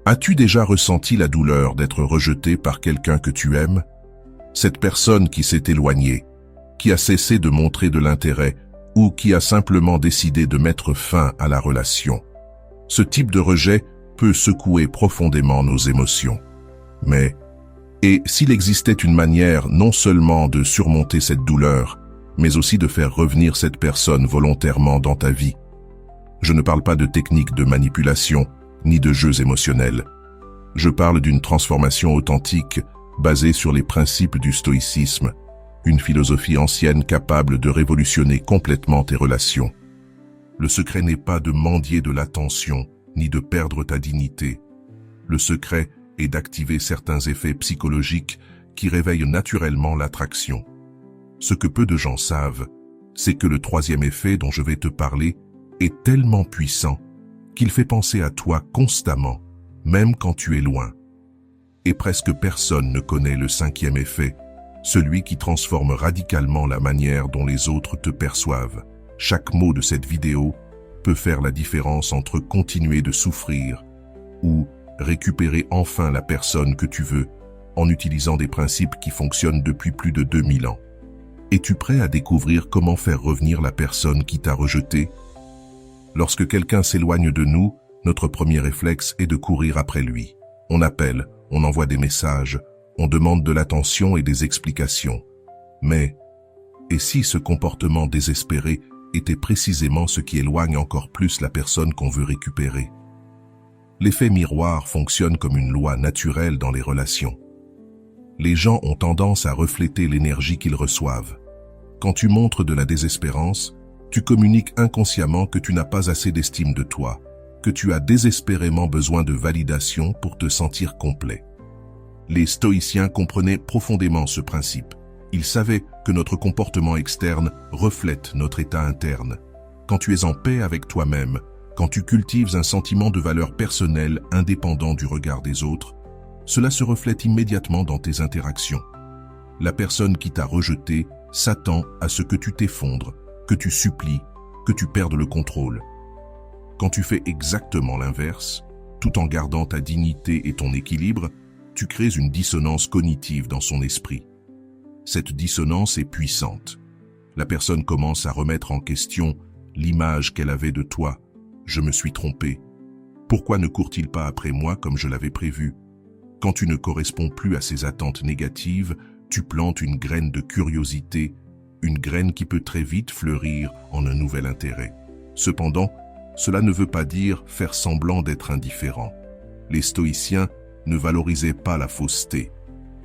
As-tu déjà ressenti la douleur d'être rejeté par quelqu'un que tu aimes? Cette personne qui s'est éloignée, qui a cessé de montrer de l'intérêt ou qui a simplement décidé de mettre fin à la relation. Ce type de rejet peut secouer profondément nos émotions. Mais, et s'il existait une manière non seulement de surmonter cette douleur, mais aussi de faire revenir cette personne volontairement dans ta vie? Je ne parle pas de techniques de manipulation, ni de jeux émotionnels. Je parle d'une transformation authentique basée sur les principes du stoïcisme, une philosophie ancienne capable de révolutionner complètement tes relations. Le secret n'est pas de mendier de l'attention, ni de perdre ta dignité. Le secret est d'activer certains effets psychologiques qui réveillent naturellement l'attraction. Ce que peu de gens savent, c'est que le troisième effet dont je vais te parler est tellement puissant qu'il fait penser à toi constamment, même quand tu es loin. Et presque personne ne connaît le cinquième effet, celui qui transforme radicalement la manière dont les autres te perçoivent. Chaque mot de cette vidéo peut faire la différence entre continuer de souffrir ou récupérer enfin la personne que tu veux en utilisant des principes qui fonctionnent depuis plus de 2000 ans. Es-tu prêt à découvrir comment faire revenir la personne qui t'a rejeté? Lorsque quelqu'un s'éloigne de nous, notre premier réflexe est de courir après lui. On appelle, on envoie des messages, on demande de l'attention et des explications. Mais, et si ce comportement désespéré était précisément ce qui éloigne encore plus la personne qu'on veut récupérer? L'effet miroir fonctionne comme une loi naturelle dans les relations. Les gens ont tendance à refléter l'énergie qu'ils reçoivent. Quand tu montres de la désespérance, tu communiques inconsciemment que tu n'as pas assez d'estime de toi, que tu as désespérément besoin de validation pour te sentir complet. Les stoïciens comprenaient profondément ce principe. Ils savaient que notre comportement externe reflète notre état interne. Quand tu es en paix avec toi-même, quand tu cultives un sentiment de valeur personnelle indépendant du regard des autres, cela se reflète immédiatement dans tes interactions. La personne qui t'a rejeté s'attend à ce que tu t'effondres, que tu supplies, que tu perdes le contrôle. Quand tu fais exactement l'inverse, tout en gardant ta dignité et ton équilibre, tu crées une dissonance cognitive dans son esprit. Cette dissonance est puissante. La personne commence à remettre en question l'image qu'elle avait de toi. Je me suis trompé. Pourquoi ne court-il pas après moi comme je l'avais prévu? Quand tu ne corresponds plus à ses attentes négatives, tu plantes une graine de curiosité, une graine qui peut très vite fleurir en un nouvel intérêt. Cependant, cela ne veut pas dire faire semblant d'être indifférent. Les stoïciens ne valorisaient pas la fausseté,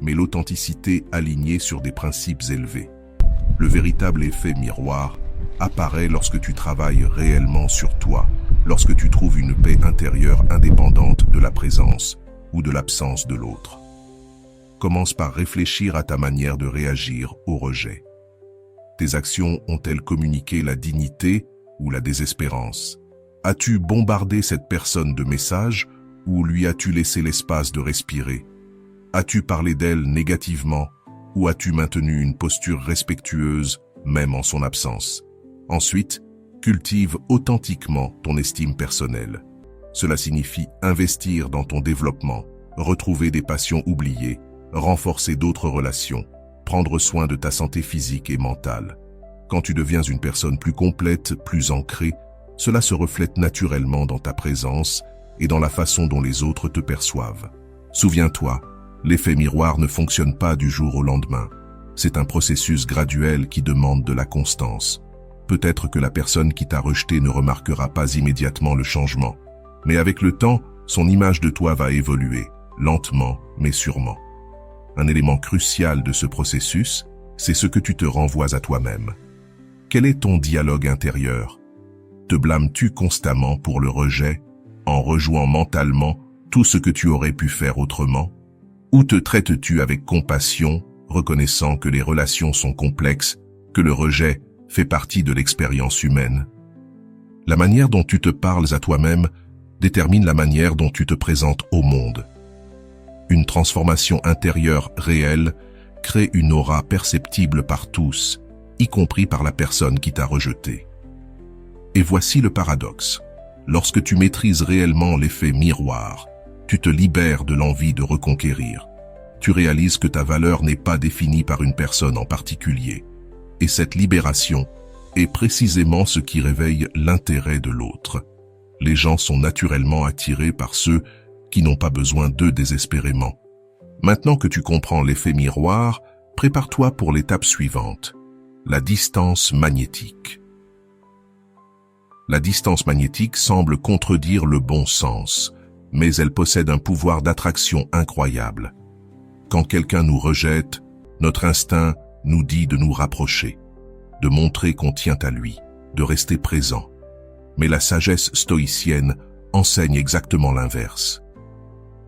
mais l'authenticité alignée sur des principes élevés. Le véritable effet miroir apparaît lorsque tu travailles réellement sur toi, lorsque tu trouves une paix intérieure indépendante de la présence ou de l'absence de l'autre. Commence par réfléchir à ta manière de réagir au rejet. Tes actions ont-elles communiqué la dignité ou la désespérance? As-tu bombardé cette personne de messages ou lui as-tu laissé l'espace de respirer? As-tu parlé d'elle négativement ou as-tu maintenu une posture respectueuse même en son absence? Ensuite, cultive authentiquement ton estime personnelle. Cela signifie investir dans ton développement, retrouver des passions oubliées, renforcer d'autres relations, prendre soin de ta santé physique et mentale. Quand tu deviens une personne plus complète, plus ancrée, cela se reflète naturellement dans ta présence et dans la façon dont les autres te perçoivent. Souviens-toi, l'effet miroir ne fonctionne pas du jour au lendemain. C'est un processus graduel qui demande de la constance. Peut-être que la personne qui t'a rejeté ne remarquera pas immédiatement le changement, mais avec le temps, son image de toi va évoluer, lentement mais sûrement. Un élément crucial de ce processus, c'est ce que tu te renvoies à toi-même. Quel est ton dialogue intérieur? Te blâmes-tu constamment pour le rejet, en rejouant mentalement tout ce que tu aurais pu faire autrement? Ou te traites-tu avec compassion, reconnaissant que les relations sont complexes, que le rejet fait partie de l'expérience humaine? La manière dont tu te parles à toi-même détermine la manière dont tu te présentes au monde. Une transformation intérieure réelle crée une aura perceptible par tous, y compris par la personne qui t'a rejeté. Et voici le paradoxe. Lorsque tu maîtrises réellement l'effet miroir, tu te libères de l'envie de reconquérir. Tu réalises que ta valeur n'est pas définie par une personne en particulier. Et cette libération est précisément ce qui réveille l'intérêt de l'autre. Les gens sont naturellement attirés par ceux qui n'ont pas besoin d'eux désespérément. Maintenant que tu comprends l'effet miroir, prépare-toi pour l'étape suivante, la distance magnétique. La distance magnétique semble contredire le bon sens, mais elle possède un pouvoir d'attraction incroyable. Quand quelqu'un nous rejette, notre instinct nous dit de nous rapprocher, de montrer qu'on tient à lui, de rester présent. Mais la sagesse stoïcienne enseigne exactement l'inverse.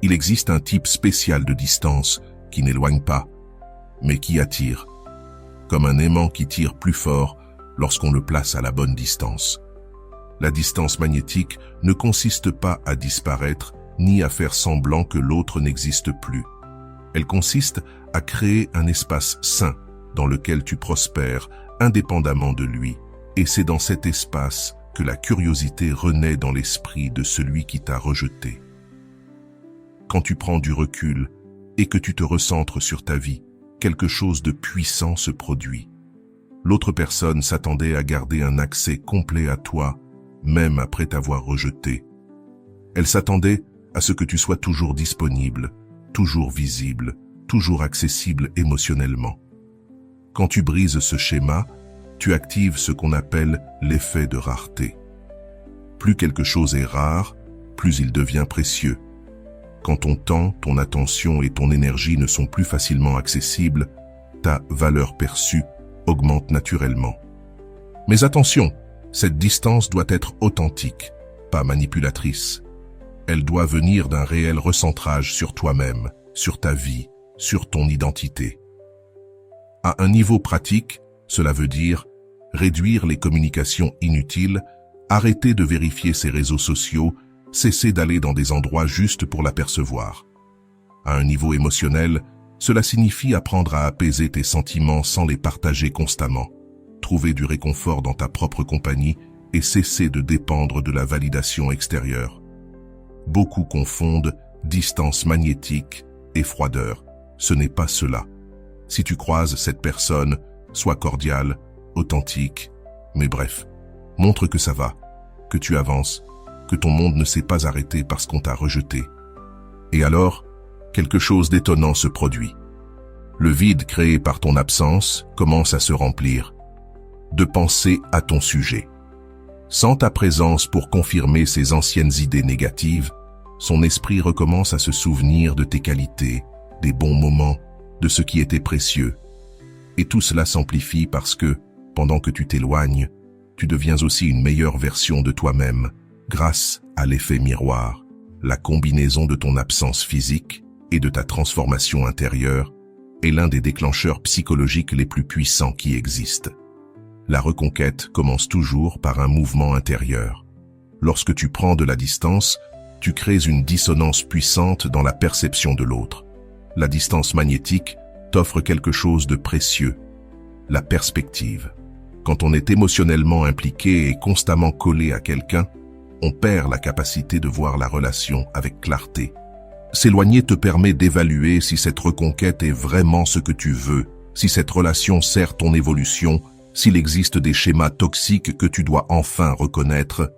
Il existe un type spécial de distance qui n'éloigne pas, mais qui attire, comme un aimant qui tire plus fort lorsqu'on le place à la bonne distance. La distance magnétique ne consiste pas à disparaître ni à faire semblant que l'autre n'existe plus. Elle consiste à créer un espace sain dans lequel tu prospères indépendamment de lui, et c'est dans cet espace que la curiosité renaît dans l'esprit de celui qui t'a rejeté. Quand tu prends du recul et que tu te recentres sur ta vie, quelque chose de puissant se produit. L'autre personne s'attendait à garder un accès complet à toi, même après t'avoir rejeté. Elle s'attendait à ce que tu sois toujours disponible, toujours visible, toujours accessible émotionnellement. Quand tu brises ce schéma, tu actives ce qu'on appelle l'effet de rareté. Plus quelque chose est rare, plus il devient précieux. Quand ton temps, ton attention et ton énergie ne sont plus facilement accessibles, ta valeur perçue augmente naturellement. Mais attention, cette distance doit être authentique, pas manipulatrice. Elle doit venir d'un réel recentrage sur toi-même, sur ta vie, sur ton identité. À un niveau pratique, cela veut dire réduire les communications inutiles, arrêter de vérifier ses réseaux sociaux, cesser d'aller dans des endroits juste pour l'apercevoir. À un niveau émotionnel, cela signifie apprendre à apaiser tes sentiments sans les partager constamment, trouver du réconfort dans ta propre compagnie et cesser de dépendre de la validation extérieure. Beaucoup confondent distance magnétique et froideur. Ce n'est pas cela. Si tu croises cette personne, sois cordial, authentique, mais bref, montre que ça va, que tu avances, que ton monde ne s'est pas arrêté parce qu'on t'a rejeté. Et alors, quelque chose d'étonnant se produit. Le vide créé par ton absence commence à se remplir de pensées à ton sujet. Sans ta présence pour confirmer ses anciennes idées négatives, son esprit recommence à se souvenir de tes qualités, des bons moments, de ce qui était précieux. Et tout cela s'amplifie parce que, pendant que tu t'éloignes, tu deviens aussi une meilleure version de toi-même, grâce à l'effet miroir, la combinaison de ton absence physique et de ta transformation intérieure est l'un des déclencheurs psychologiques les plus puissants qui existent. La reconquête commence toujours par un mouvement intérieur. Lorsque tu prends de la distance, tu crées une dissonance puissante dans la perception de l'autre. La distance magnétique t'offre quelque chose de précieux, la perspective. Quand on est émotionnellement impliqué et constamment collé à quelqu'un, on perd la capacité de voir la relation avec clarté. S'éloigner te permet d'évaluer si cette reconquête est vraiment ce que tu veux, si cette relation sert ton évolution, s'il existe des schémas toxiques que tu dois enfin reconnaître.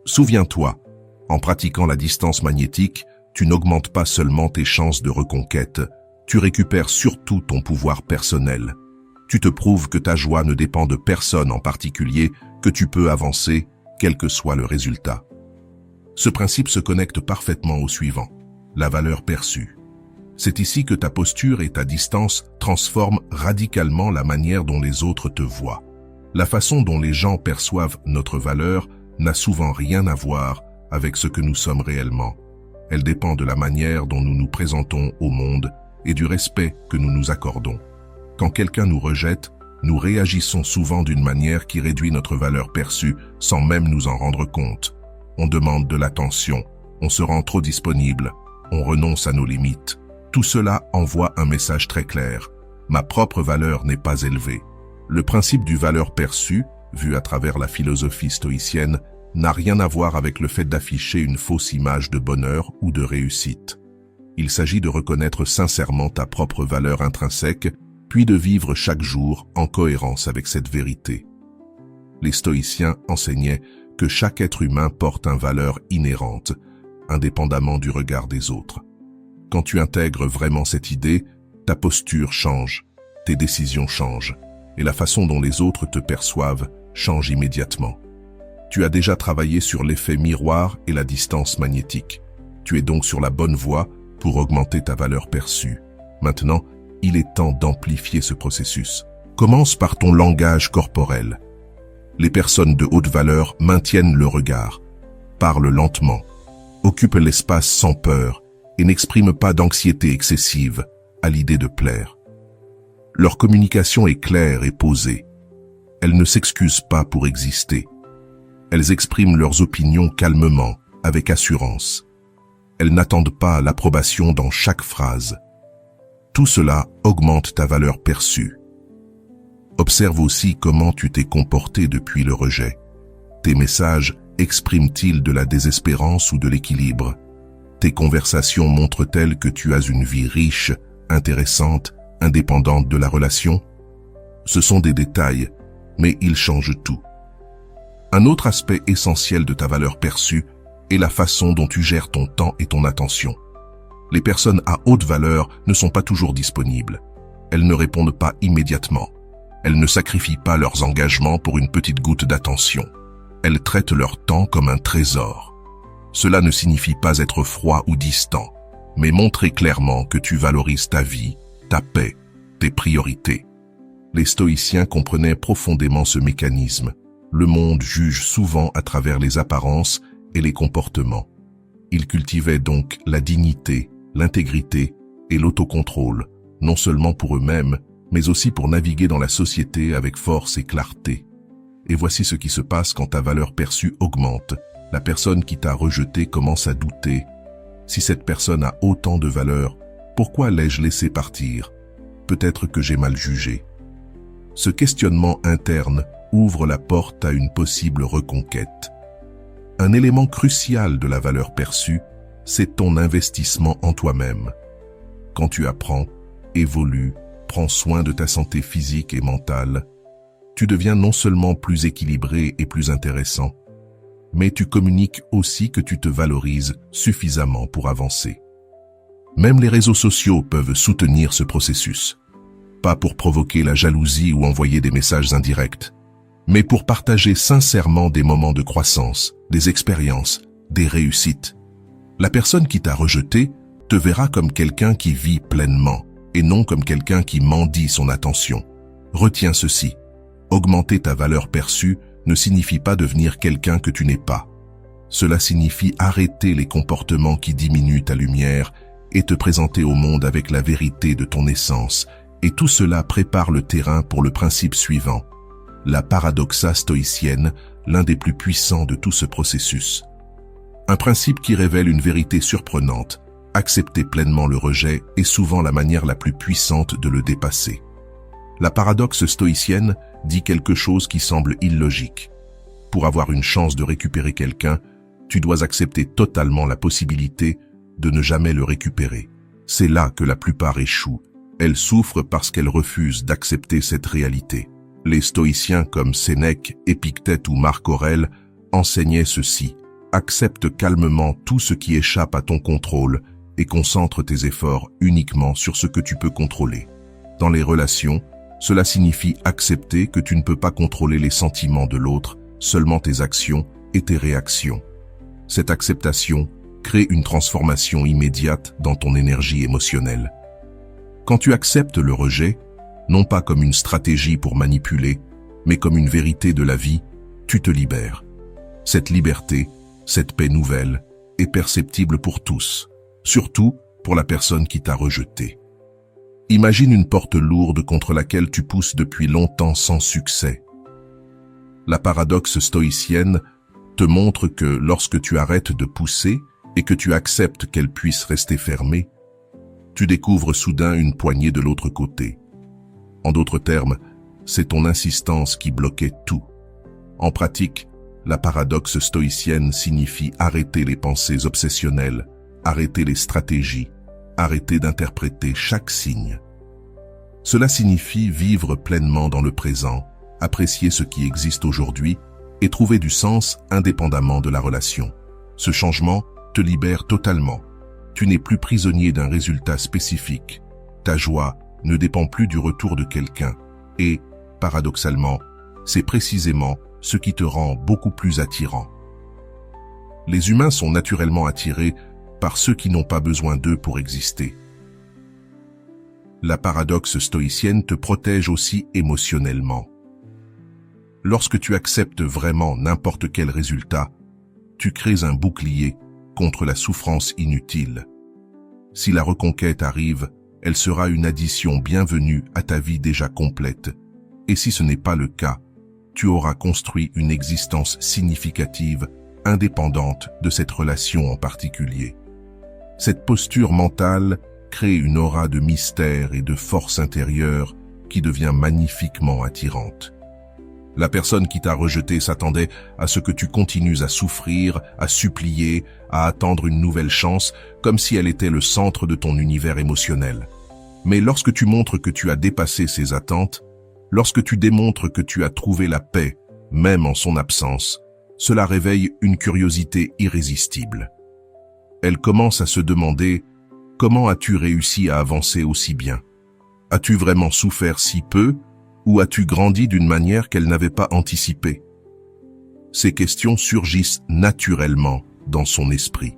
Souviens-toi, en pratiquant la distance magnétique, tu n'augmentes pas seulement tes chances de reconquête, tu récupères surtout ton pouvoir personnel. Tu te prouves que ta joie ne dépend de personne en particulier, que tu peux avancer, quel que soit le résultat. Ce principe se connecte parfaitement au suivant, la valeur perçue. C'est ici que ta posture et ta distance transforment radicalement la manière dont les autres te voient. La façon dont les gens perçoivent notre valeur n'a souvent rien à voir avec ce que nous sommes réellement. Elle dépend de la manière dont nous nous présentons au monde et du respect que nous nous accordons. Quand quelqu'un nous rejette, nous réagissons souvent d'une manière qui réduit notre valeur perçue sans même nous en rendre compte. On demande de l'attention, on se rend trop disponible, on renonce à nos limites. Tout cela envoie un message très clair. Ma propre valeur n'est pas élevée. Le principe du valeur perçue, vu à travers la philosophie stoïcienne, n'a rien à voir avec le fait d'afficher une fausse image de bonheur ou de réussite. Il s'agit de reconnaître sincèrement ta propre valeur intrinsèque, puis de vivre chaque jour en cohérence avec cette vérité. Les stoïciens enseignaient que chaque être humain porte une valeur inhérente, indépendamment du regard des autres. Quand tu intègres vraiment cette idée, ta posture change, tes décisions changent, et la façon dont les autres te perçoivent change immédiatement. Tu as déjà travaillé sur l'effet miroir et la distance magnétique. Tu es donc sur la bonne voie pour augmenter ta valeur perçue. Maintenant, il est temps d'amplifier ce processus. Commence par ton langage corporel. Les personnes de haute valeur maintiennent le regard, parlent lentement, occupent l'espace sans peur et n'expriment pas d'anxiété excessive à l'idée de plaire. Leur communication est claire et posée. Elles ne s'excusent pas pour exister. Elles expriment leurs opinions calmement, avec assurance. Elles n'attendent pas l'approbation dans chaque phrase. Tout cela augmente ta valeur perçue. Observe aussi comment tu t'es comporté depuis le rejet. Tes messages expriment-ils de la désespérance ou de l'équilibre? Tes conversations montrent-elles que tu as une vie riche, intéressante, indépendante de la relation? Ce sont des détails, mais ils changent tout. Un autre aspect essentiel de ta valeur perçue est la façon dont tu gères ton temps et ton attention. Les personnes à haute valeur ne sont pas toujours disponibles. Elles ne répondent pas immédiatement. Elles ne sacrifient pas leurs engagements pour une petite goutte d'attention. Elles traitent leur temps comme un trésor. Cela ne signifie pas être froid ou distant, mais montrer clairement que tu valorises ta vie, ta paix, tes priorités. Les stoïciens comprenaient profondément ce mécanisme. Le monde juge souvent à travers les apparences et les comportements. Ils cultivaient donc la dignité, l'intégrité et l'autocontrôle, non seulement pour eux-mêmes, mais aussi pour naviguer dans la société avec force et clarté. Et voici ce qui se passe quand ta valeur perçue augmente. La personne qui t'a rejeté commence à douter. Si cette personne a autant de valeur, pourquoi l'ai-je laissé partir? Peut-être que j'ai mal jugé. Ce questionnement interne ouvre la porte à une possible reconquête. Un élément crucial de la valeur perçue, c'est ton investissement en toi-même. Quand tu apprends, évolues, prends soin de ta santé physique et mentale, tu deviens non seulement plus équilibré et plus intéressant, mais tu communiques aussi que tu te valorises suffisamment pour avancer. Même les réseaux sociaux peuvent soutenir ce processus. Pas pour provoquer la jalousie ou envoyer des messages indirects, mais pour partager sincèrement des moments de croissance, des expériences, des réussites. La personne qui t'a rejeté te verra comme quelqu'un qui vit pleinement et non comme quelqu'un qui mendie son attention. Retiens ceci. Augmenter ta valeur perçue ne signifie pas devenir quelqu'un que tu n'es pas. Cela signifie arrêter les comportements qui diminuent ta lumière et te présenter au monde avec la vérité de ton essence. Et tout cela prépare le terrain pour le principe suivant. La paradoxa stoïcienne, l'un des plus puissants de tout ce processus. Un principe qui révèle une vérité surprenante. Accepter pleinement le rejet est souvent la manière la plus puissante de le dépasser. La paradoxe stoïcienne dit quelque chose qui semble illogique. Pour avoir une chance de récupérer quelqu'un, tu dois accepter totalement la possibilité de ne jamais le récupérer. C'est là que la plupart échouent. Elles souffrent parce qu'elles refusent d'accepter cette réalité. Les stoïciens comme Sénèque, Épictète ou Marc Aurèle enseignaient ceci. Accepte calmement tout ce qui échappe à ton contrôle et concentre tes efforts uniquement sur ce que tu peux contrôler. Dans les relations, cela signifie accepter que tu ne peux pas contrôler les sentiments de l'autre, seulement tes actions et tes réactions. Cette acceptation crée une transformation immédiate dans ton énergie émotionnelle. Quand tu acceptes le rejet, non pas comme une stratégie pour manipuler, mais comme une vérité de la vie, tu te libères. Cette liberté, cette paix nouvelle, est perceptible pour tous, surtout pour la personne qui t'a rejeté. Imagine une porte lourde contre laquelle tu pousses depuis longtemps sans succès. La paradoxe stoïcienne te montre que lorsque tu arrêtes de pousser et que tu acceptes qu'elle puisse rester fermée, tu découvres soudain une poignée de l'autre côté. En d'autres termes, c'est ton insistance qui bloquait tout. En pratique, La paradoxe stoïcienne signifie arrêter les pensées obsessionnelles, arrêter les stratégies, arrêter d'interpréter chaque signe. Cela signifie vivre pleinement dans le présent, apprécier ce qui existe aujourd'hui et trouver du sens indépendamment de la relation. Ce changement te libère totalement. Tu n'es plus prisonnier d'un résultat spécifique. Ta joie ne dépend plus du retour de quelqu'un et, paradoxalement, c'est précisément ce qui te rend beaucoup plus attirant. Les humains sont naturellement attirés par ceux qui n'ont pas besoin d'eux pour exister. La paradoxe stoïcienne te protège aussi émotionnellement. Lorsque tu acceptes vraiment n'importe quel résultat, tu crées un bouclier contre la souffrance inutile. Si la reconquête arrive, elle sera une addition bienvenue à ta vie déjà complète. Et si ce n'est pas le cas, tu auras construit une existence significative, indépendante de cette relation en particulier. Cette posture mentale crée une aura de mystère et de force intérieure qui devient magnifiquement attirante. La personne qui t'a rejeté s'attendait à ce que tu continues à souffrir, à supplier, à attendre une nouvelle chance, comme si elle était le centre de ton univers émotionnel. Mais lorsque tu montres que tu as dépassé ces attentes, lorsque tu démontres que tu as trouvé la paix, même en son absence, cela réveille une curiosité irrésistible. Elle commence à se demander « Comment as-tu réussi à avancer aussi bien? As-tu vraiment souffert si peu ou as-tu grandi d'une manière qu'elle n'avait pas anticipée ?» Ces questions surgissent naturellement dans son esprit,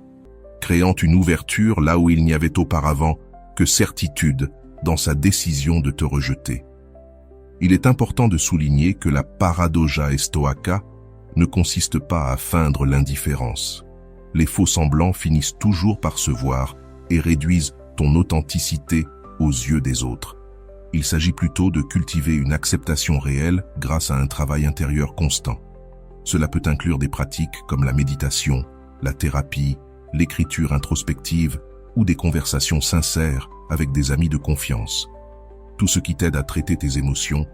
créant une ouverture là où il n'y avait auparavant que certitude dans sa décision de te rejeter. Il est important de souligner que la paradoxa stoïca ne consiste pas à feindre l'indifférence. Les faux semblants finissent toujours par se voir et réduisent ton authenticité aux yeux des autres. Il s'agit plutôt de cultiver une acceptation réelle grâce à un travail intérieur constant. Cela peut inclure des pratiques comme la méditation, la thérapie, l'écriture introspective ou des conversations sincères avec des amis de confiance. Tout ce qui t'aide à traiter tes émotions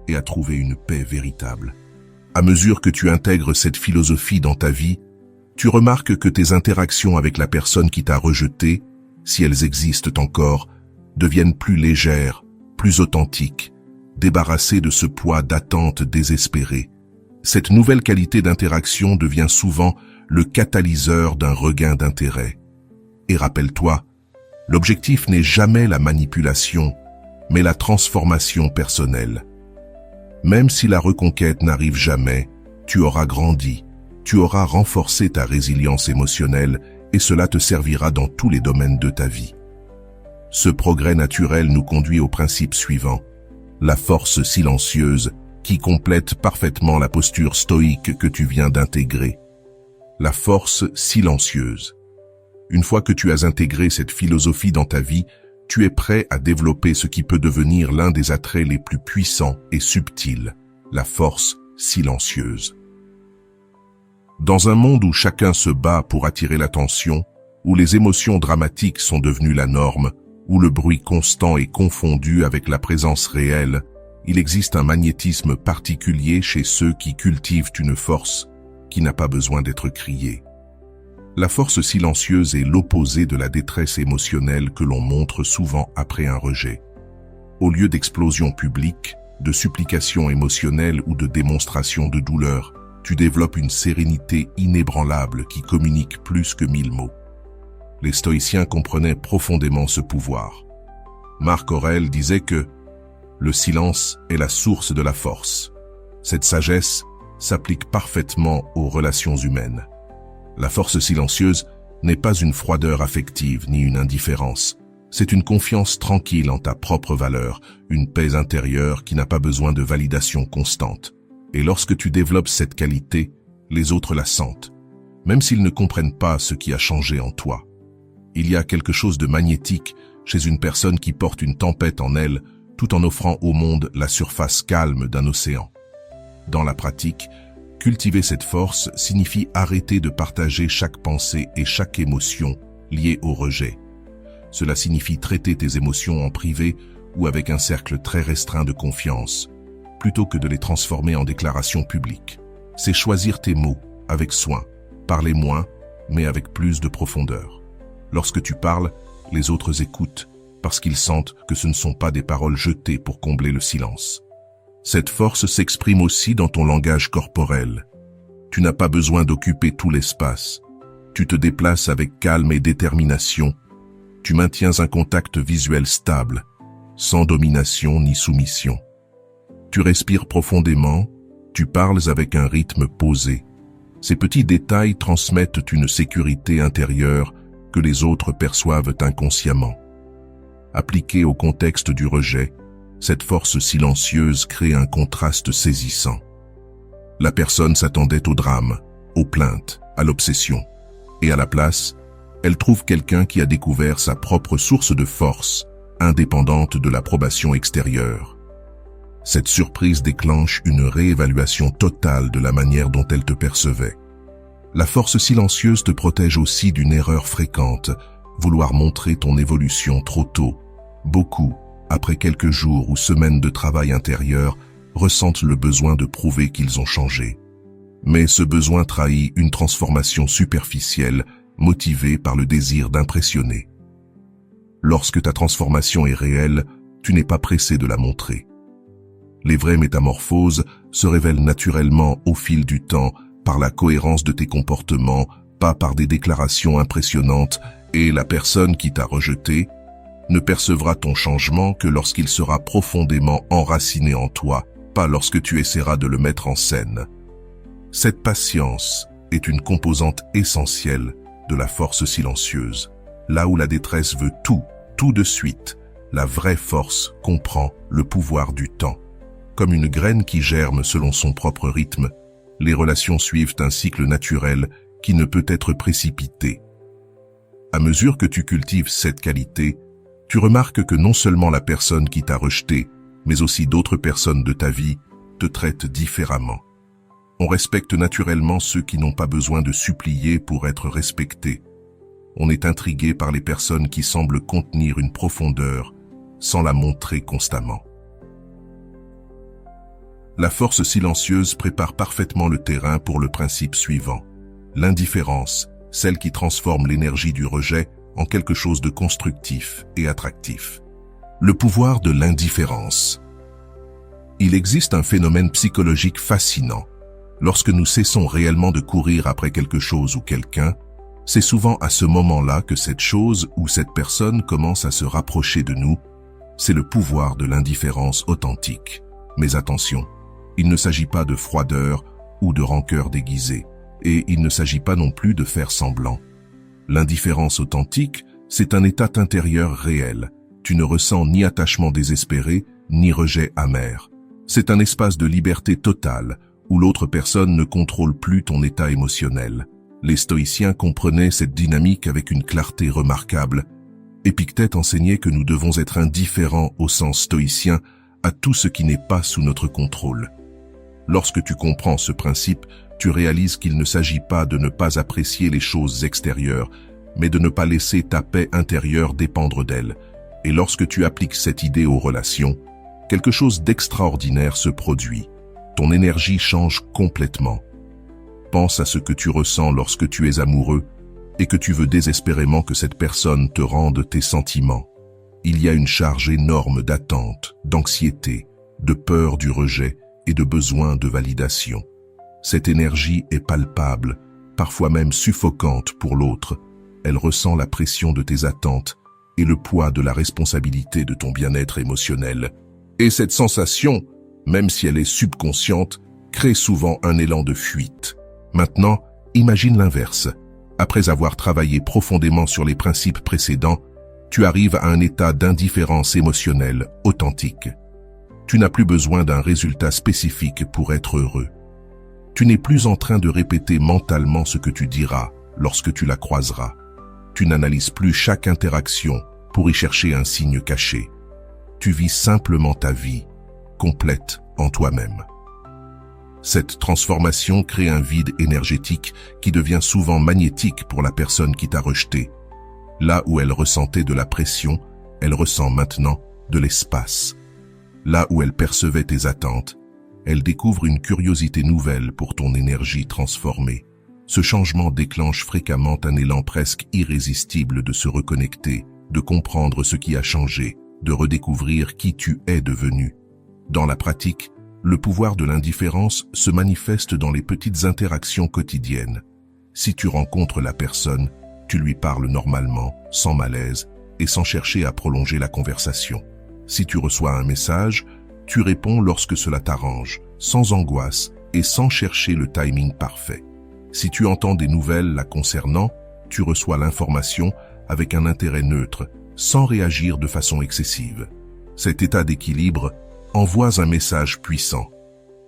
et à trouver une paix véritable. À mesure que tu intègres cette philosophie dans ta vie, tu remarques que tes interactions avec la personne qui t'a rejeté, si elles existent encore, deviennent plus légères, plus authentiques, débarrassées de ce poids d'attente désespérée. Cette nouvelle qualité d'interaction devient souvent le catalyseur d'un regain d'intérêt. Et rappelle-toi, l'objectif n'est jamais la manipulation, mais la transformation personnelle. Même si la reconquête n'arrive jamais, tu auras grandi, tu auras renforcé ta résilience émotionnelle et cela te servira dans tous les domaines de ta vie. Ce progrès naturel nous conduit au principe suivant, la force silencieuse qui complète parfaitement la posture stoïque que tu viens d'intégrer. La force silencieuse. Une fois que tu as intégré cette philosophie dans ta vie, tu es prêt à développer ce qui peut devenir l'un des attraits les plus puissants et subtils, la force silencieuse. Dans un monde où chacun se bat pour attirer l'attention, où les émotions dramatiques sont devenues la norme, où le bruit constant est confondu avec la présence réelle, il existe un magnétisme particulier chez ceux qui cultivent une force qui n'a pas besoin d'être criée. La force silencieuse est l'opposé de la détresse émotionnelle que l'on montre souvent après un rejet. Au lieu d'explosions publiques, de supplications émotionnelles ou de démonstrations de douleur, tu développes une sérénité inébranlable qui communique plus que 1000 mots. Les stoïciens comprenaient profondément ce pouvoir. Marc Aurèle disait que le silence est la source de la force. Cette sagesse s'applique parfaitement aux relations humaines. La force silencieuse n'est pas une froideur affective ni une indifférence. C'est une confiance tranquille en ta propre valeur, une paix intérieure qui n'a pas besoin de validation constante. Et lorsque tu développes cette qualité, les autres la sentent, même s'ils ne comprennent pas ce qui a changé en toi. Il y a quelque chose de magnétique chez une personne qui porte une tempête en elle, tout en offrant au monde la surface calme d'un océan. Dans la pratique, cultiver cette force signifie arrêter de partager chaque pensée et chaque émotion liée au rejet. Cela signifie traiter tes émotions en privé ou avec un cercle très restreint de confiance, plutôt que de les transformer en déclarations publiques. C'est choisir tes mots, avec soin. Parlez moins, mais avec plus de profondeur. Lorsque tu parles, les autres écoutent, parce qu'ils sentent que ce ne sont pas des paroles jetées pour combler le silence. Cette force s'exprime aussi dans ton langage corporel. Tu n'as pas besoin d'occuper tout l'espace. Tu te déplaces avec calme et détermination. Tu maintiens un contact visuel stable, sans domination ni soumission. Tu respires profondément, tu parles avec un rythme posé. Ces petits détails transmettent une sécurité intérieure que les autres perçoivent inconsciemment. Appliquée au contexte du rejet, cette force silencieuse crée un contraste saisissant. La personne s'attendait au drame, aux plaintes, à l'obsession. Et à la place, elle trouve quelqu'un qui a découvert sa propre source de force, indépendante de l'approbation extérieure. Cette surprise déclenche une réévaluation totale de la manière dont elle te percevait. La force silencieuse te protège aussi d'une erreur fréquente, vouloir montrer ton évolution trop tôt. Beaucoup, après quelques jours ou semaines de travail intérieur, ressentent le besoin de prouver qu'ils ont changé. Mais ce besoin trahit une transformation superficielle, motivée par le désir d'impressionner. Lorsque ta transformation est réelle, tu n'es pas pressé de la montrer. Les vraies métamorphoses se révèlent naturellement au fil du temps par la cohérence de tes comportements, pas par des déclarations impressionnantes, et la personne qui t'a rejeté ne percevra ton changement que lorsqu'il sera profondément enraciné en toi, pas lorsque tu essaieras de le mettre en scène. Cette patience est une composante essentielle de la force silencieuse. Là où la détresse veut tout de suite, la vraie force comprend le pouvoir du temps. Comme une graine qui germe selon son propre rythme, les relations suivent un cycle naturel qui ne peut être précipité. À mesure que tu cultives cette qualité, tu remarques que non seulement la personne qui t'a rejeté, mais aussi d'autres personnes de ta vie te traitent différemment. On respecte naturellement ceux qui n'ont pas besoin de supplier pour être respectés. On est intrigué par les personnes qui semblent contenir une profondeur sans la montrer constamment. La force silencieuse prépare parfaitement le terrain pour le principe suivant. L'indifférence, celle qui transforme l'énergie du rejet en quelque chose de constructif et attractif. Le pouvoir de l'indifférence. Il existe un phénomène psychologique fascinant. Lorsque nous cessons réellement de courir après quelque chose ou quelqu'un, c'est souvent à ce moment-là que cette chose ou cette personne commence à se rapprocher de nous. C'est le pouvoir de l'indifférence authentique. Mais attention, il ne s'agit pas de froideur ou de rancœur déguisée, et il ne s'agit pas non plus de faire semblant. L'indifférence authentique, c'est un état intérieur réel. Tu ne ressens ni attachement désespéré, ni rejet amer. C'est un espace de liberté totale, où l'autre personne ne contrôle plus ton état émotionnel. Les stoïciens comprenaient cette dynamique avec une clarté remarquable. Épictète enseignait que nous devons être indifférents au sens stoïcien à tout ce qui n'est pas sous notre contrôle. Lorsque tu comprends ce principe, tu réalises qu'il ne s'agit pas de ne pas apprécier les choses extérieures, mais de ne pas laisser ta paix intérieure dépendre d'elles. Et lorsque tu appliques cette idée aux relations, quelque chose d'extraordinaire se produit. Ton énergie change complètement. Pense à ce que tu ressens lorsque tu es amoureux et que tu veux désespérément que cette personne te rende tes sentiments. Il y a une charge énorme d'attente, d'anxiété, de peur du rejet et de besoin de validation. Cette énergie est palpable, parfois même suffocante pour l'autre. Elle ressent la pression de tes attentes et le poids de la responsabilité de ton bien-être émotionnel. Et cette sensation, même si elle est subconsciente, crée souvent un élan de fuite. Maintenant, imagine l'inverse. Après avoir travaillé profondément sur les principes précédents, tu arrives à un état d'indifférence émotionnelle authentique. Tu n'as plus besoin d'un résultat spécifique pour être heureux. Tu n'es plus en train de répéter mentalement ce que tu diras lorsque tu la croiseras. Tu n'analyses plus chaque interaction pour y chercher un signe caché. Tu vis simplement ta vie, complète en toi-même. Cette transformation crée un vide énergétique qui devient souvent magnétique pour la personne qui t'a rejeté. Là où elle ressentait de la pression, elle ressent maintenant de l'espace. Là où elle percevait tes attentes, elle découvre une curiosité nouvelle pour ton énergie transformée. Ce changement déclenche fréquemment un élan presque irrésistible de se reconnecter, de comprendre ce qui a changé, de redécouvrir qui tu es devenu. Dans la pratique, le pouvoir de l'indifférence se manifeste dans les petites interactions quotidiennes. Si tu rencontres la personne, tu lui parles normalement, sans malaise et sans chercher à prolonger la conversation. Si tu reçois un message, tu réponds lorsque cela t'arrange, sans angoisse et sans chercher le timing parfait. Si tu entends des nouvelles la concernant, tu reçois l'information avec un intérêt neutre, sans réagir de façon excessive. Cet état d'équilibre envoie un message puissant.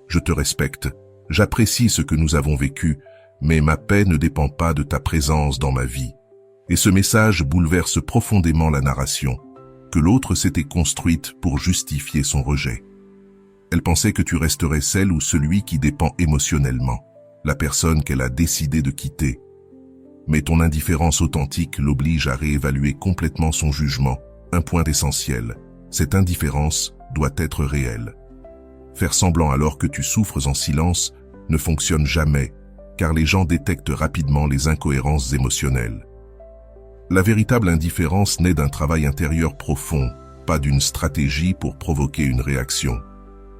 Je te respecte, j'apprécie ce que nous avons vécu, mais ma paix ne dépend pas de ta présence dans ma vie. Et ce message bouleverse profondément la narration, que l'autre s'était construite pour justifier son rejet. Elle pensait que tu resterais celle ou celui qui dépend émotionnellement, la personne qu'elle a décidé de quitter. Mais ton indifférence authentique l'oblige à réévaluer complètement son jugement, un point essentiel. Cette indifférence doit être réelle. Faire semblant alors que tu souffres en silence ne fonctionne jamais, car les gens détectent rapidement les incohérences émotionnelles. La véritable indifférence naît d'un travail intérieur profond, pas d'une stratégie pour provoquer une réaction.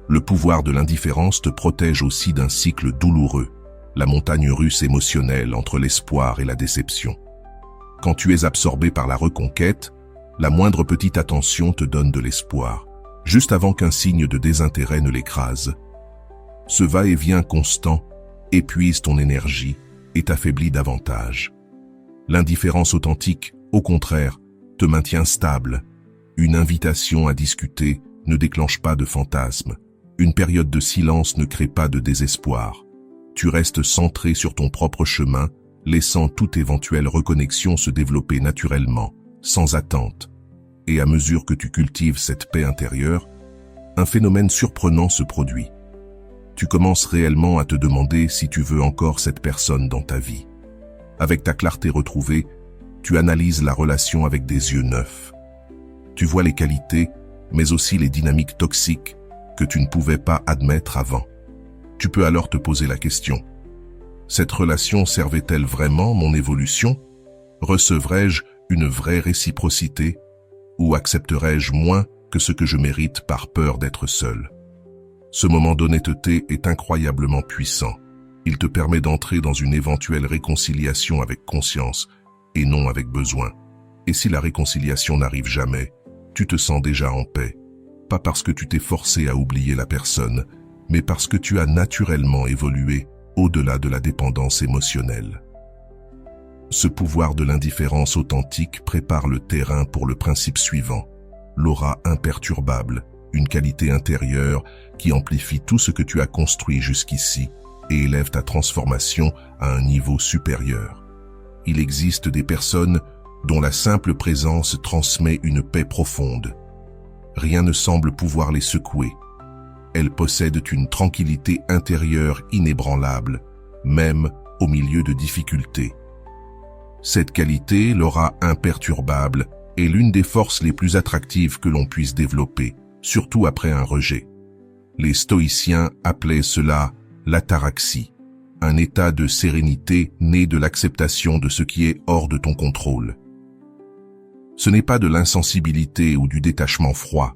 Le pouvoir de l'indifférence te protège aussi d'un cycle douloureux, la montagne russe émotionnelle entre l'espoir et la déception. Quand tu es absorbé par la reconquête, la moindre petite attention te donne de l'espoir, juste avant qu'un signe de désintérêt ne l'écrase. Ce va-et-vient constant épuise ton énergie et t'affaiblit davantage. L'indifférence authentique, au contraire, te maintient stable. Une invitation à discuter ne déclenche pas de fantasmes. Une période de silence ne crée pas de désespoir. Tu restes centré sur ton propre chemin, laissant toute éventuelle reconnexion se développer naturellement, sans attente. Et à mesure que tu cultives cette paix intérieure, un phénomène surprenant se produit. Tu commences réellement à te demander si tu veux encore cette personne dans ta vie. Avec ta clarté retrouvée, tu analyses la relation avec des yeux neufs. Tu vois les qualités, mais aussi les dynamiques toxiques que tu ne pouvais pas admettre avant. Tu peux alors te poser la question. Cette relation servait-elle vraiment mon évolution? Recevrais-je une vraie réciprocité? Ou accepterais-je moins que ce que je mérite par peur d'être seul? Ce moment d'honnêteté est incroyablement puissant. Il te permet d'entrer dans une éventuelle réconciliation avec conscience et non avec besoin. Et si la réconciliation n'arrive jamais, tu te sens déjà en paix. Pas parce que tu t'es forcé à oublier la personne, mais parce que tu as naturellement évolué au-delà de la dépendance émotionnelle. Ce pouvoir de l'indifférence authentique prépare le terrain pour le principe suivant, l'aura imperturbable, une qualité intérieure qui amplifie tout ce que tu as construit jusqu'ici et élève ta transformation à un niveau supérieur. Il existe des personnes dont la simple présence transmet une paix profonde. Rien ne semble pouvoir les secouer. Elles possèdent une tranquillité intérieure inébranlable, même au milieu de difficultés. Cette qualité, l'aura imperturbable, est l'une des forces les plus attractives que l'on puisse développer, surtout après un rejet. Les stoïciens appelaient cela l'ataraxie, un état de sérénité né de l'acceptation de ce qui est hors de ton contrôle. Ce n'est pas de l'insensibilité ou du détachement froid,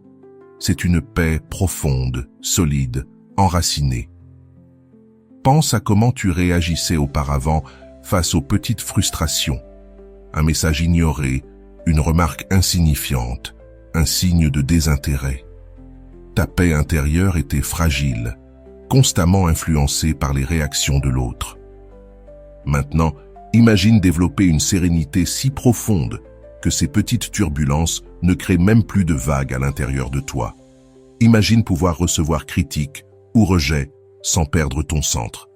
c'est une paix profonde, solide, enracinée. Pense à comment tu réagissais auparavant face aux petites frustrations, un message ignoré, une remarque insignifiante, un signe de désintérêt. Ta paix intérieure était fragile, constamment influencée par les réactions de l'autre. Maintenant, imagine développer une sérénité si profonde que ces petites turbulences ne créent même plus de vagues à l'intérieur de toi. Imagine pouvoir recevoir critiques ou rejets sans perdre ton centre.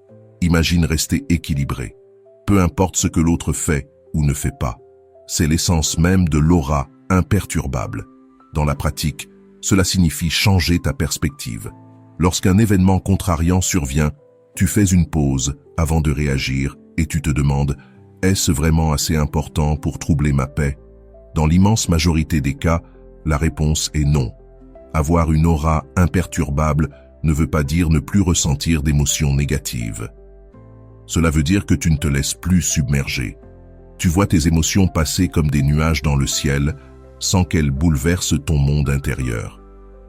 Imagine rester équilibré, peu importe ce que l'autre fait ou ne fait pas. C'est l'essence même de l'aura imperturbable. Dans la pratique, cela signifie changer ta perspective. Lorsqu'un événement contrariant survient, tu fais une pause avant de réagir et tu te demandes « Est-ce vraiment assez important pour troubler ma paix ?» Dans l'immense majorité des cas, la réponse est non. Avoir une aura imperturbable ne veut pas dire ne plus ressentir d'émotions négatives. Cela veut dire que tu ne te laisses plus submerger. Tu vois tes émotions passer comme des nuages dans le ciel, sans qu'elles bouleversent ton monde intérieur.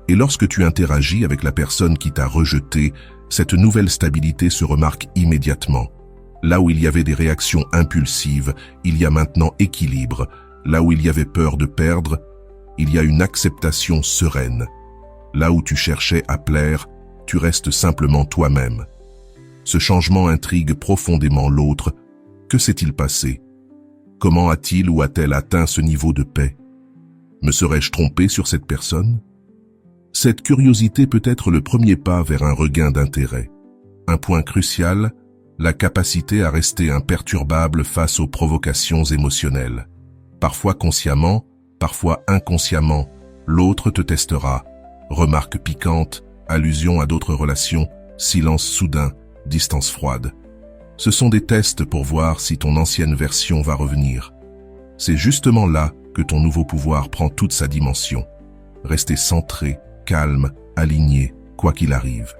Et lorsque tu interagis avec la personne qui t'a rejeté, cette nouvelle stabilité se remarque immédiatement. Là où il y avait des réactions impulsives, il y a maintenant équilibre. Là où il y avait peur de perdre, il y a une acceptation sereine. Là où tu cherchais à plaire, tu restes simplement toi-même. Ce changement intrigue profondément l'autre. Que s'est-il passé? Comment a-t-il ou a-t-elle atteint ce niveau de paix? Me serais-je trompé sur cette personne? Cette curiosité peut être le premier pas vers un regain d'intérêt. Un point crucial, la capacité à rester imperturbable face aux provocations émotionnelles. Parfois consciemment, parfois inconsciemment, l'autre te testera. Remarques piquantes, allusions à d'autres relations, silence soudain, distance froide. Ce sont des tests pour voir si ton ancienne version va revenir. C'est justement là que ton nouveau pouvoir prend toute sa dimension. Rester centré, calme, aligné, quoi qu'il arrive.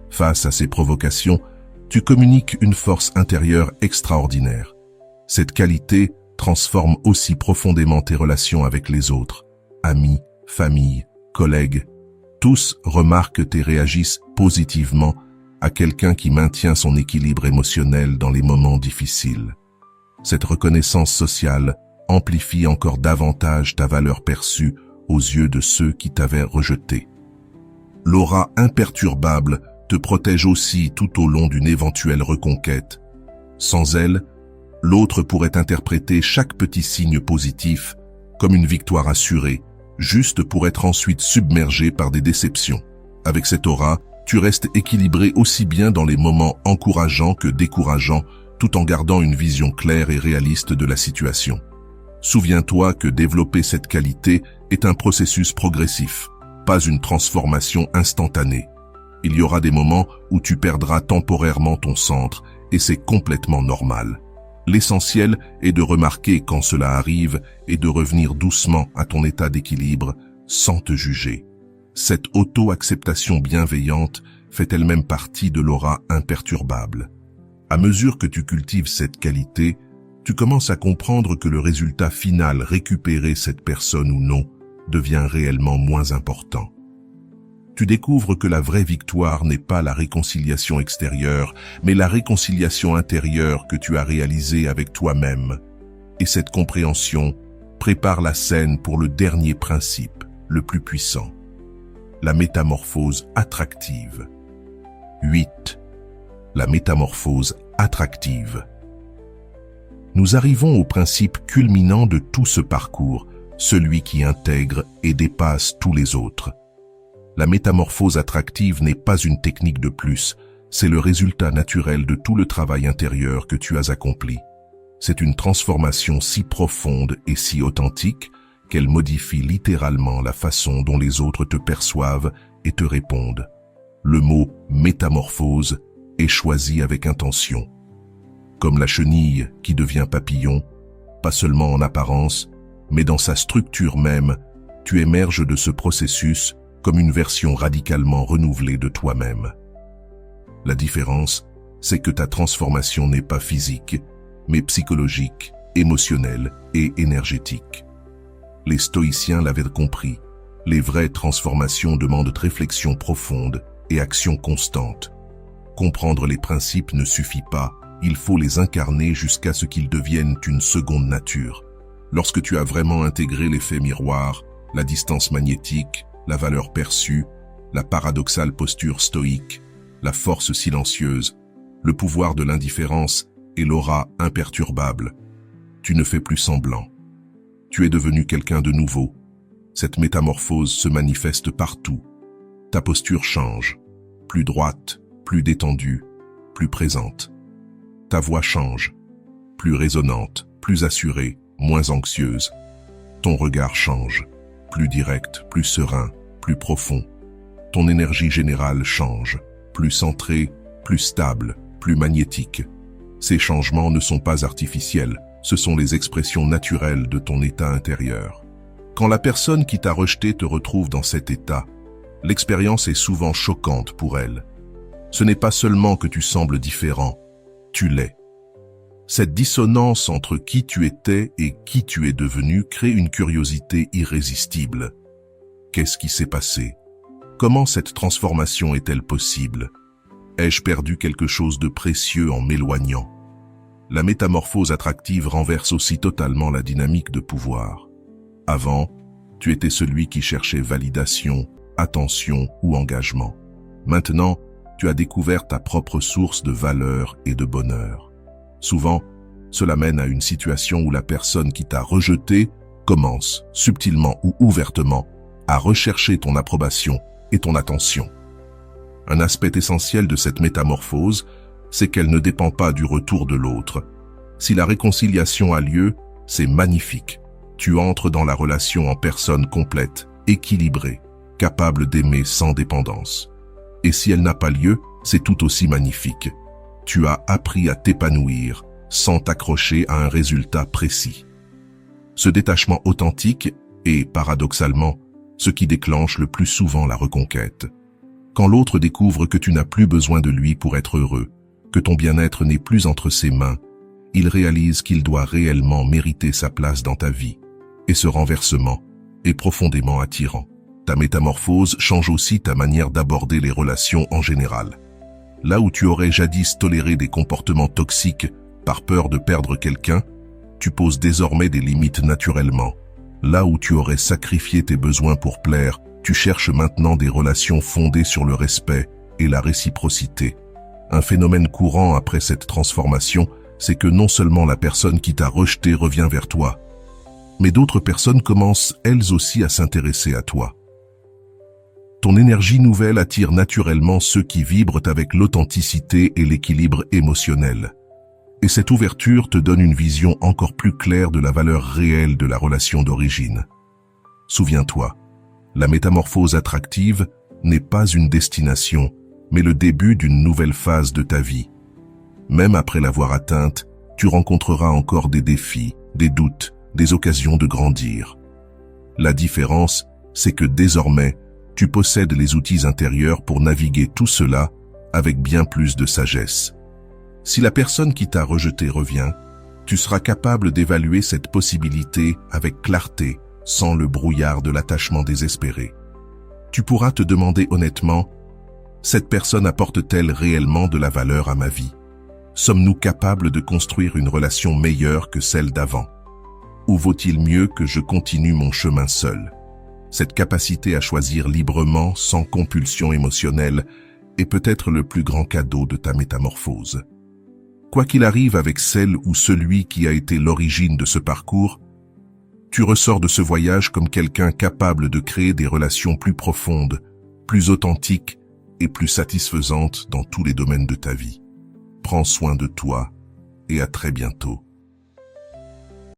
Face à ces provocations, tu communiques une force intérieure extraordinaire. Cette qualité transforme aussi profondément tes relations avec les autres. Amis, famille, collègues, tous remarquent et réagissent positivement à quelqu'un qui maintient son équilibre émotionnel dans les moments difficiles. Cette reconnaissance sociale amplifie encore davantage ta valeur perçue aux yeux de ceux qui t'avaient rejeté. L'aura imperturbable te protège aussi tout au long d'une éventuelle reconquête. Sans elle, l'autre pourrait interpréter chaque petit signe positif comme une victoire assurée, juste pour être ensuite submergé par des déceptions. Avec cette aura, tu restes équilibré aussi bien dans les moments encourageants que décourageants, tout en gardant une vision claire et réaliste de la situation. Souviens-toi que développer cette qualité est un processus progressif, pas une transformation instantanée. Il y aura des moments où tu perdras temporairement ton centre, et c'est complètement normal. L'essentiel est de remarquer quand cela arrive et de revenir doucement à ton état d'équilibre sans te juger. Cette auto-acceptation bienveillante fait elle-même partie de l'aura imperturbable. À mesure que tu cultives cette qualité, tu commences à comprendre que le résultat final, récupérer cette personne ou non, devient réellement moins important. Tu découvres que la vraie victoire n'est pas la réconciliation extérieure, mais la réconciliation intérieure que tu as réalisée avec toi-même. Et cette compréhension prépare la scène pour le dernier principe, le plus puissant. La métamorphose attractive. 8. La métamorphose attractive. Nous arrivons au principe culminant de tout ce parcours, celui qui intègre et dépasse tous les autres. La métamorphose attractive n'est pas une technique de plus, c'est le résultat naturel de tout le travail intérieur que tu as accompli. C'est une transformation si profonde et si authentique qu'elle modifie littéralement la façon dont les autres te perçoivent et te répondent. Le mot « métamorphose » est choisi avec intention. Comme la chenille qui devient papillon, pas seulement en apparence, mais dans sa structure même, tu émerges de ce processus comme une version radicalement renouvelée de toi-même. La différence, c'est que ta transformation n'est pas physique, mais psychologique, émotionnelle et énergétique. Les stoïciens l'avaient compris, les vraies transformations demandent réflexion profonde et action constante. Comprendre les principes ne suffit pas, il faut les incarner jusqu'à ce qu'ils deviennent une seconde nature. Lorsque tu as vraiment intégré l'effet miroir, la distance magnétique, la valeur perçue, la paradoxale posture stoïque, la force silencieuse, le pouvoir de l'indifférence et l'aura imperturbable, tu ne fais plus semblant. Tu es devenu quelqu'un de nouveau. Cette métamorphose se manifeste partout. Ta posture change, plus droite, plus détendue, plus présente. Ta voix change, plus résonnante, plus assurée, moins anxieuse. Ton regard change, plus direct, plus serein, plus profond. Ton énergie générale change, plus centrée, plus stable, plus magnétique. Ces changements ne sont pas artificiels, ce sont les expressions naturelles de ton état intérieur. Quand la personne qui t'a rejeté te retrouve dans cet état, l'expérience est souvent choquante pour elle. Ce n'est pas seulement que tu sembles différent, tu l'es. Cette dissonance entre qui tu étais et qui tu es devenu crée une curiosité irrésistible. Qu'est-ce qui s'est passé? Comment cette transformation est-elle possible? Ai-je perdu quelque chose de précieux en m'éloignant? La métamorphose attractive renverse aussi totalement la dynamique de pouvoir. Avant, tu étais celui qui cherchait validation, attention ou engagement. Maintenant, tu as découvert ta propre source de valeur et de bonheur. Souvent, cela mène à une situation où la personne qui t'a rejeté commence, subtilement ou ouvertement, à rechercher ton approbation et ton attention. Un aspect essentiel de cette métamorphose, c'est qu'elle ne dépend pas du retour de l'autre. Si la réconciliation a lieu, c'est magnifique. Tu entres dans la relation en personne complète, équilibrée, capable d'aimer sans dépendance. Et si elle n'a pas lieu, c'est tout aussi magnifique. Tu as appris à t'épanouir sans t'accrocher à un résultat précis. Ce détachement authentique est, paradoxalement, ce qui déclenche le plus souvent la reconquête. Quand l'autre découvre que tu n'as plus besoin de lui pour être heureux, que ton bien-être n'est plus entre ses mains, il réalise qu'il doit réellement mériter sa place dans ta vie. Et ce renversement est profondément attirant. Ta métamorphose change aussi ta manière d'aborder les relations en général. Là où tu aurais jadis toléré des comportements toxiques par peur de perdre quelqu'un, tu poses désormais des limites naturellement. Là où tu aurais sacrifié tes besoins pour plaire, tu cherches maintenant des relations fondées sur le respect et la réciprocité. Un phénomène courant après cette transformation, c'est que non seulement la personne qui t'a rejeté revient vers toi, mais d'autres personnes commencent elles aussi à s'intéresser à toi. Ton énergie nouvelle attire naturellement ceux qui vibrent avec l'authenticité et l'équilibre émotionnel. Et cette ouverture te donne une vision encore plus claire de la valeur réelle de la relation d'origine. Souviens-toi, la métamorphose attractive n'est pas une destination, mais le début d'une nouvelle phase de ta vie. Même après l'avoir atteinte, tu rencontreras encore des défis, des doutes, des occasions de grandir. La différence, c'est que désormais, tu possèdes les outils intérieurs pour naviguer tout cela avec bien plus de sagesse. Si la personne qui t'a rejeté revient, tu seras capable d'évaluer cette possibilité avec clarté, sans le brouillard de l'attachement désespéré. Tu pourras te demander honnêtement, cette personne apporte-t-elle réellement de la valeur à ma vie? Sommes-nous capables de construire une relation meilleure que celle d'avant? Ou vaut-il mieux que je continue mon chemin seul? Cette capacité à choisir librement, sans compulsion émotionnelle, est peut-être le plus grand cadeau de ta métamorphose. Quoi qu'il arrive avec celle ou celui qui a été l'origine de ce parcours, tu ressors de ce voyage comme quelqu'un capable de créer des relations plus profondes, plus authentiques et plus satisfaisantes dans tous les domaines de ta vie. Prends soin de toi et à très bientôt.